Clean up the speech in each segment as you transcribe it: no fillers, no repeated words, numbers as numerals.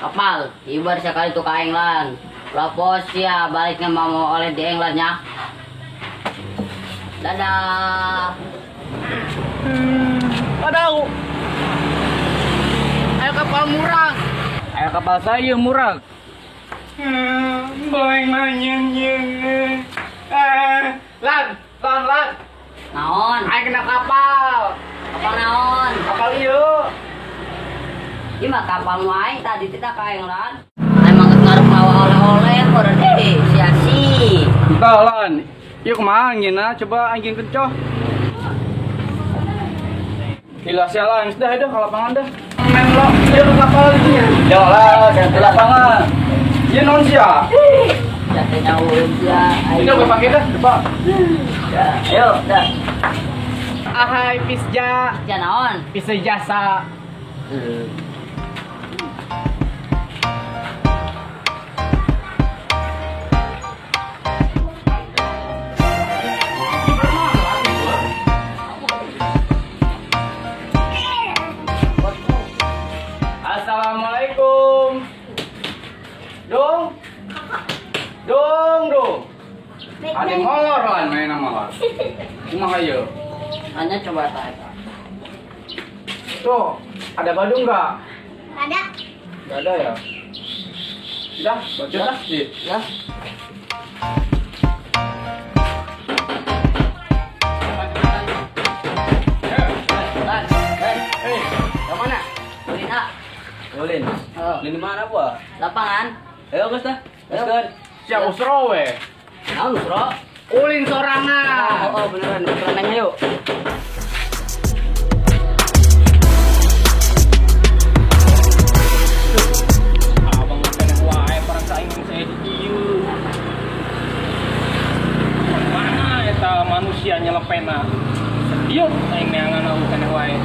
Kapal, ibar sekali tuh ke England. Lapos ya baliknya mau oleh di England ya. Dadah. Padaw. Ayo kapal murang. Ayo kapal saya murah. Boleh nanya. Lan. Naon? Ayo kena kapal. Kapal naon? Kapal yuk. Gimana kapal main tadi kita ke England? Emang ngarep ngawa oleh-oleh berarti sia-si. Entah lan. Yuk kemana na? Coba anjing kencoh. Gila sialan, sudah itu ke lapangan dah. Main lo, dia ke kapal lagi ya. Jalan, ke lapangan. Iya non sia. Jatuhnya ulun sia. Ini gue pakai dah, coba. Ayo, dah. Ahai pisja. Janaon? Bisa jasa. Assalamualaikum. Dong. Ada molor lan main molor. Kumaha ieu? Hanya coba tanya. Tuh, ada badung nggak? Ada. Nggak ada ya? Udah, bocor dah. Ya. Hei, ke mana? Ulin ah. Ulin. Oh. Ulin di mana, Bu? Lapangan. Ayo, Gus dah. Ayo. Gus. Siap usro we. Naon, Bro? Ulin sorangan. Oh, beneran. Benerannya yuk. Abang makan wae perang saing saya di dieu. Mana eta manusia nyelepena? Ieu aing neangan aku kene wae.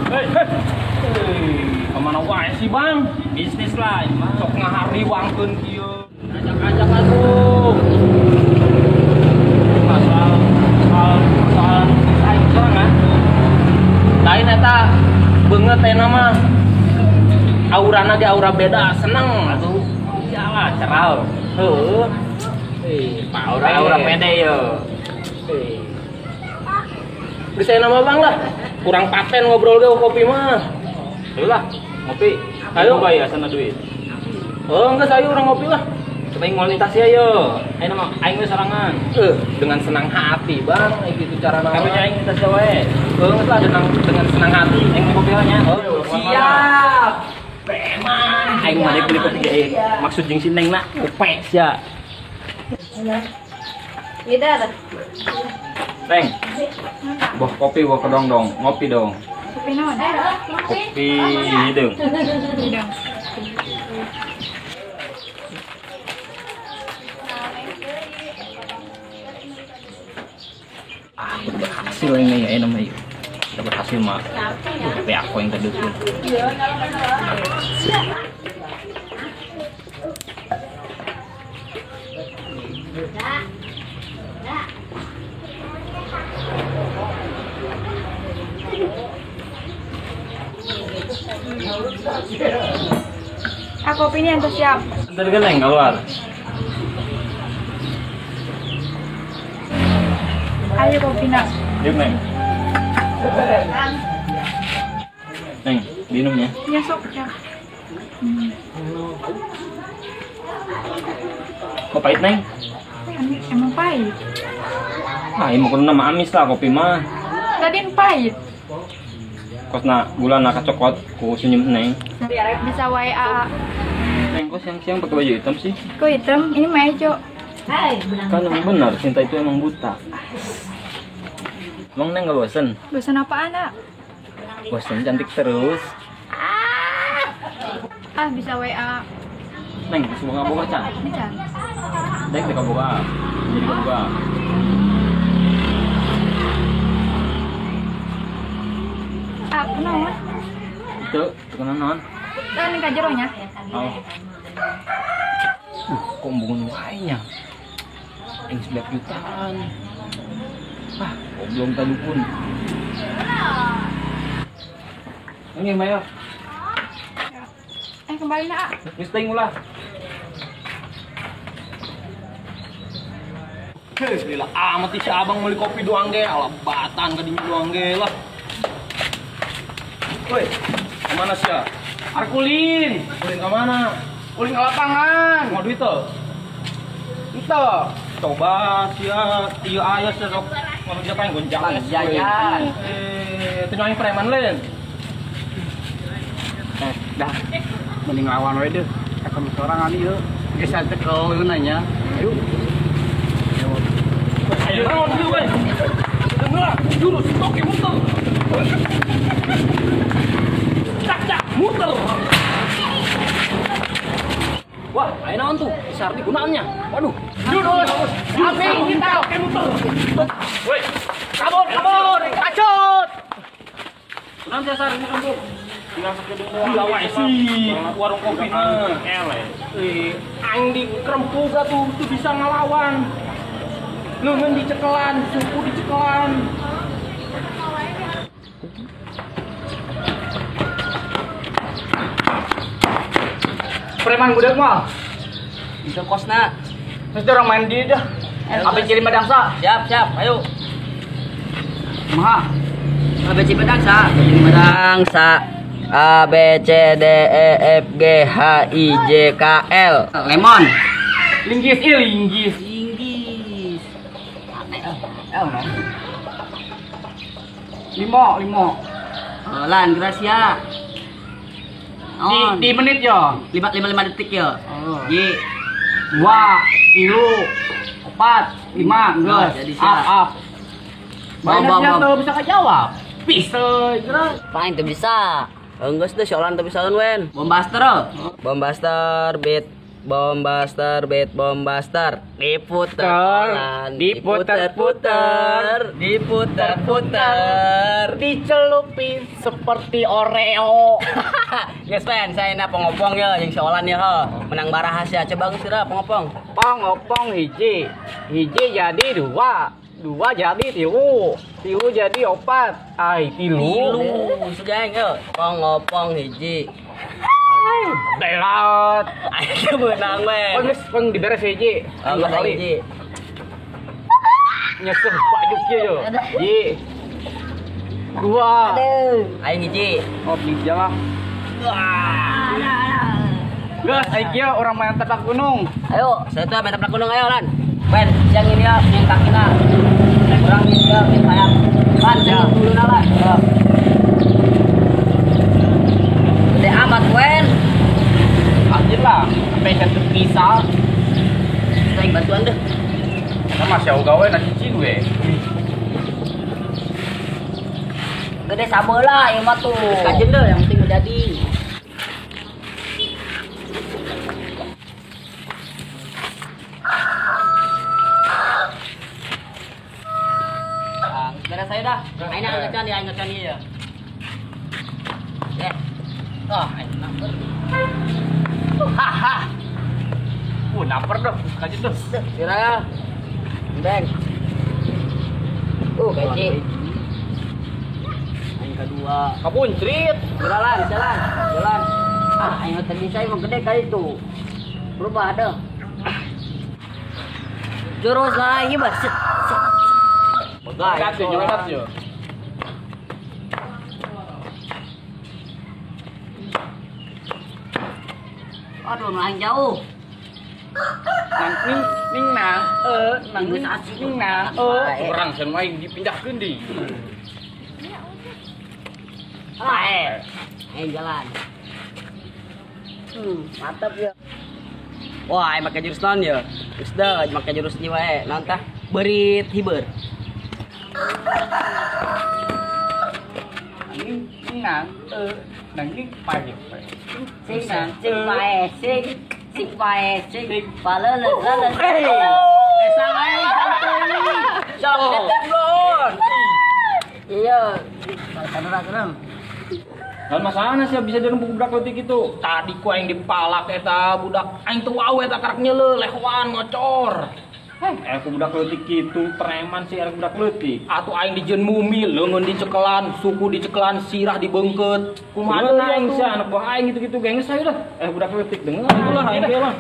Hei, kemana wae sih bang? Bisnis lah, sok ngahari wangkeun kieu. Ajak-ajak atuh. Masalah saing sorangan. Lain eta beungeut eta mah. Aurana ge aura beda, seneng atuh. Iyalah cerah. Heuh. Aura pede ye. Geus aya nama bang lah. Kurang paten ngobrol ge kopi mah. Ayolah, ngopi. Ayo bayar sana duit. Oh, enggak saya orang ngopi lah. Kita ngualitas ya yo. Ayo nama aing we sorangan. Dengan senang hati, Bang. Gitu cara nama. Kami aing tas wae. Geus lah dengan senang hati aing ngopi nya. Oh, siap. Preman. Aing mah beli kopi ge. Maksud jeung si Neng na, kopi sia. Beda. Neng. Boh kopi boh kedong dong, ngopi dong. Kopi naon? Kopi hidung. Hidung. Berhasil ini ya namanya. Udah berhasil mah. Tapi aku yang kedukun. Kopinya yang siap. Dari Neng keluar. Ayo kopi nak. Yuk Neng. Neng, minumnya. Ya sok ya. Kok pahit Neng? Emang pahit. Ah, ini mau nama amis lah kopi mah. Tadi pahit. Kosna gula nak cokot ku senyum Neng. Bisa wae AA. Neng kok siang-siang pakai baju hitam sih? Kok hitam? Ini mah Ejo. Kan emang benar cinta itu emang buta. Emang Neng gak bosen? Bosan apa anak? Bosen cantik terus. Bisa WA. Neng, semua boga can. Bisa. Dek dek boga. Jadi boga. Naon? Itu, tukang non. Ini kajeronya. Oh. Kok bungun wae nya? Yang 9 jutaan. Belum tadi pun. Ini Mayo. Kembali nak. Misting ulah. Hei, lila amat si abang beli kopi doang ge, alabatan kadinya doang ge lah. Woi, kemana sih ya? Arkulin kemana? Uling ke lapangan. Mau duit tuh? Itu. Coba sih ya, iya ayah sih sok. Kalau dia pengen gonjang Jajan. itu nyai preman len. Dah. Mending lawan we deh. Ketemu seorang ani yuk. Geus teh kalau nanya. Ayo. Ayo lawan dulu weh. Dengar, jurus toke muter. Cak muter. Wah, ayo naon tuh? Besar nih gunaannya. Waduh. Jurus. Api kita. Toke muter. Woi, Kabur. Kacut. kunaon sih Sar ini kampung? Gila wae sih, warung kopi mah. Aing di Krempuga tuh bisa ngelawan. Leungeun dicekelan, suku dicekelan. Preman budak mah. Itu kosna. Terus orang mandi dah. Apa kirim madangsa? Siap, ayo. Maha. ABC Pedangsa. A B C D E F G H I J K L. Lemon. Linggis. Inggris. Limo. Lan Gracia. Di menit ya. 5 detik ya. Oh. Ji. 2, 3, 4, 5, geus. Jadi siap. Up. Banyak Bom. tuh bisa kejawab. Bisa. Paling tuh bisa. Enggeus deh soalan tuh bisa wen. Bombaster. Diputer. Dicelupin seperti Oreo. Yes, Wen, saya na pengopong ya, yang soalan ya, menang barahasia. Coba geus sira pengopong. Pengopong hiji jadi 2 jadi 3 jadi 4 ai 3 Sudah ya, pengopong hiji. Belat. Ayo menang men. Peng diberes hiji. Enggak Kali. hiji. Nyeseh Pak Juki yo. Ji. 2. Ayo hiji. Oh, bisa lah. Gas, ayo orang main tapak gunung. Ayo, saya tuh main taplak gunung ayo Lan. Wen, siang ini ya, yang kakina. Kurang ini ya, yang sayang. Lan, jangan dulu Lan. Gede amat Wen. Anjir lah, sampai satu pisah. Saya bantuan deh. Kita masih au gawe na cicing gue. Gede sabola yang mah tuh. Kajen deh, yang penting menjadi. Beres saya dah. Aina angkat ya. Ya. Aina namper. Haha. Naper dong, kajen tuh. Kira ya. Beng. Keci. Yang kedua. Kabuncrit. Jalan. Ayo tadi saya mau gede kali itu. Berubah ada. Jurus lagi bas. Kat yo. Aduh, melang jauh. Ning na. Orang sen main dipindahkeun di. Jalan. Mantap ya. Wah, pakai jurus naon ya? Geus da, pakai jurus jiwa naon tah? Berit hiber. Ning na. Nang ning pae. Sing pae. Palele. Iya. Keren. Dan masalahnya sih bisa dirembuk budak leutik itu. Tadi ku aing dipalak eta budak aing teu wae eta karak nyeuleuh lehoan ngocor. Aku budak leutik gitu, preman sih aku budak leutik. Atuh aing dijeun mumi, leungeun dicekelan, suku dicekelan, sirah dibeungkeut. Kumaha aing sih anak buah aing gitu-gitu gengges saya dah. Budak leutik denger lah aing ge lah.